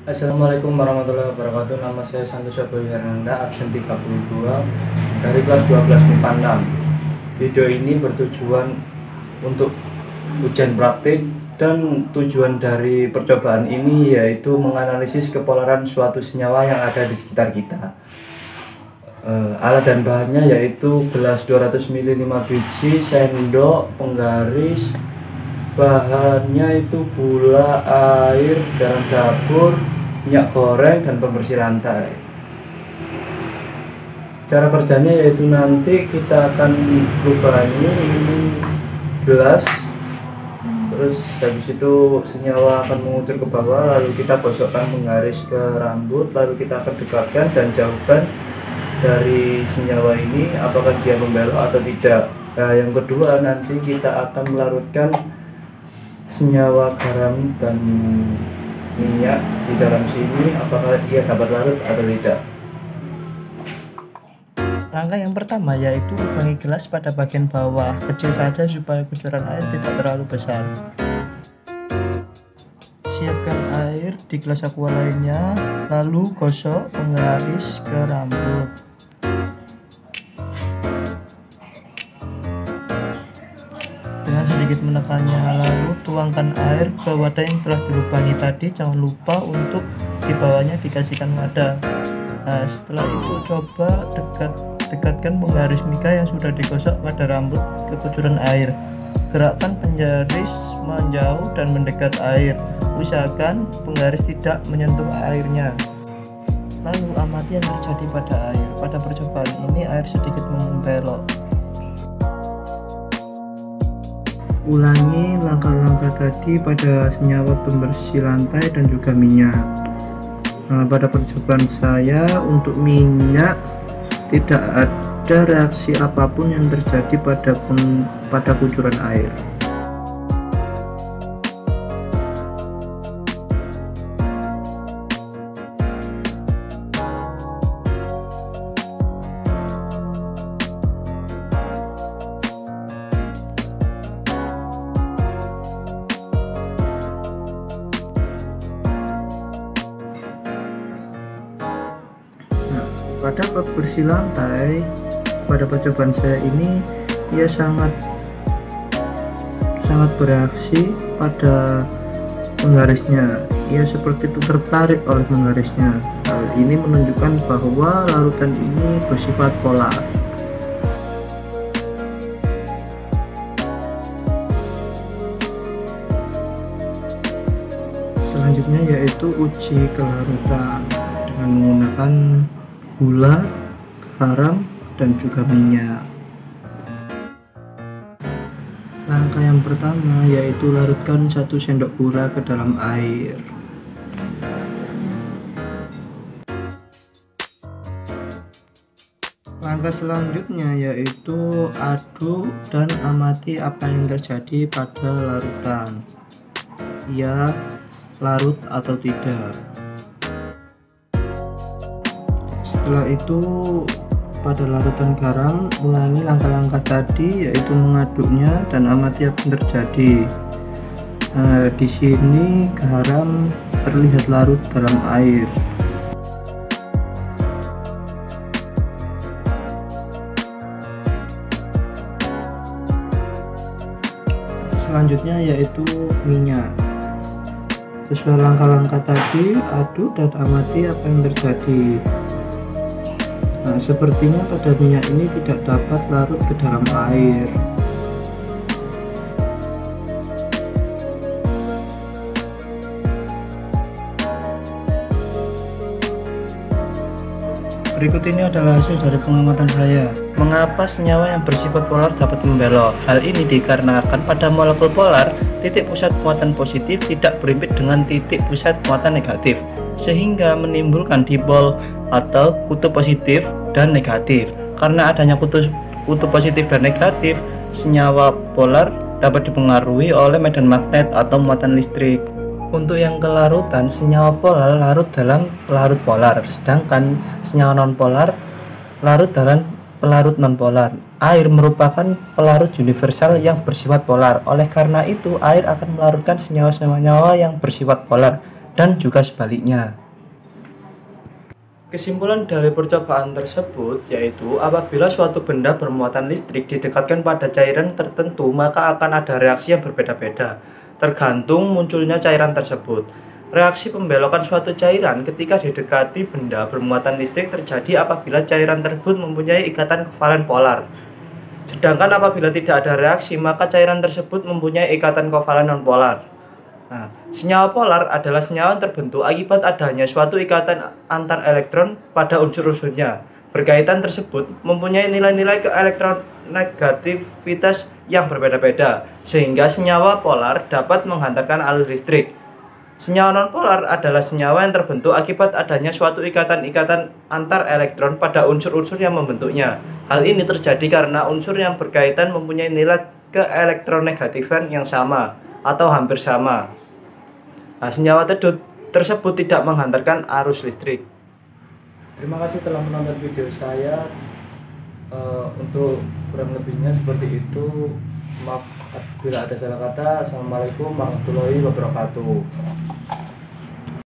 Assalamualaikum warahmatullahi wabarakatuh. Nama saya Santoso Boy Hernanda, absen 32 dari kelas 12 MIPA 6. Video ini bertujuan untuk ujian praktik, dan tujuan dari percobaan ini yaitu menganalisis kepolaran suatu senyawa yang ada di sekitar kita. Alat dan bahannya yaitu gelas 200 ml 5 biji, sendok, penggaris, bahannya itu gula, air, garam dapur, minyak goreng, dan pembersih lantai. Cara kerjanya yaitu nanti kita akan lubangi ini gelas, terus habis itu senyawa akan mengucur ke bawah, lalu kita gosokkan penggaris ke rambut, lalu kita akan dekatkan dan jauhkan dari senyawa ini apakah dia membelok atau tidak. Nah, yang kedua nanti kita akan melarutkan senyawa garam dan minyak di dalam sini, apakah dia dapat larut atau tidak. Langkah yang pertama yaitu lubangi gelas pada bagian bawah kecil saja supaya kucuran air tidak terlalu besar. Siapkan air di gelas aqua lainnya, lalu gosok penggaris ke rambut. Dengan sedikit menekannya, lalu tuangkan air ke wadah yang telah dilubangi tadi. Jangan lupa untuk di bawahnya dikasihkan wadah. Nah, setelah itu coba dekatkan penggaris mika yang sudah digosok pada rambut ke kucuran air. Gerakkan penggaris menjauh dan mendekat air. Usahakan penggaris tidak menyentuh airnya. Lalu amati yang terjadi pada air. Pada percobaan ini air sedikit membelok. Ulangi langkah-langkah tadi pada senyawa pembersih lantai dan juga minyak. Nah, pada percobaan saya untuk minyak tidak ada reaksi apapun yang terjadi pada kucuran air. Pada pembersih lantai, pada percobaan saya ini ia sangat bereaksi pada penggarisnya. Ia seperti itu tertarik oleh penggarisnya. Hal ini menunjukkan bahwa larutan ini bersifat polar. Selanjutnya yaitu uji kelarutan dengan menggunakan gula, garam, dan juga minyak. Langkah yang pertama yaitu larutkan 1 sendok gula ke dalam air. Langkah selanjutnya yaitu aduk dan amati apa yang terjadi pada larutan. Ia larut atau tidak. Setelah itu pada larutan garam ulangi langkah-langkah tadi yaitu mengaduknya dan amati apa yang terjadi. Di sini garam terlihat larut dalam air. Selanjutnya yaitu minyak. Sesuai langkah-langkah tadi, aduk dan amati apa yang terjadi. Nah, sepertinya pada minyak ini tidak dapat larut ke dalam air. Berikut ini adalah hasil dari pengamatan saya. Mengapa senyawa yang bersifat polar dapat membelok? Hal ini dikarenakan pada molekul polar, titik pusat muatan positif tidak berimpit dengan titik pusat muatan negatif, sehingga menimbulkan dipol atau kutub positif dan negatif. Karena adanya kutub positif dan negatif, senyawa polar dapat dipengaruhi oleh medan magnet atau muatan listrik. Untuk yang kelarutan, senyawa polar larut dalam pelarut polar, sedangkan senyawa nonpolar larut dalam pelarut nonpolar. Air merupakan pelarut universal yang bersifat polar. Oleh karena itu, air akan melarutkan senyawa-senyawa yang bersifat polar dan juga sebaliknya. Kesimpulan dari percobaan tersebut yaitu apabila suatu benda bermuatan listrik didekatkan pada cairan tertentu, maka akan ada reaksi yang berbeda-beda tergantung munculnya cairan tersebut. Reaksi pembelokan suatu cairan ketika didekati benda bermuatan listrik terjadi apabila cairan tersebut mempunyai ikatan kovalen polar. Sedangkan apabila tidak ada reaksi, maka cairan tersebut mempunyai ikatan kovalen nonpolar. Nah, senyawa polar adalah senyawa yang terbentuk akibat adanya suatu ikatan antar elektron pada unsur-unsurnya. Berkaitan tersebut mempunyai nilai-nilai keelektronegativitas yang berbeda-beda, sehingga senyawa polar dapat menghantarkan arus listrik. Senyawa nonpolar adalah senyawa yang terbentuk akibat adanya suatu ikatan-ikatan antar elektron pada unsur-unsur yang membentuknya. Hal ini terjadi karena unsur yang berkaitan mempunyai nilai keelektronegatifan yang sama atau hampir sama. Nah, senyawa tersebut tidak menghantarkan arus listrik. Terima kasih telah menonton video saya. Untuk kurang lebihnya seperti itu. Maaf bila ada salah kata. Assalamualaikum warahmatullahi wabarakatuh.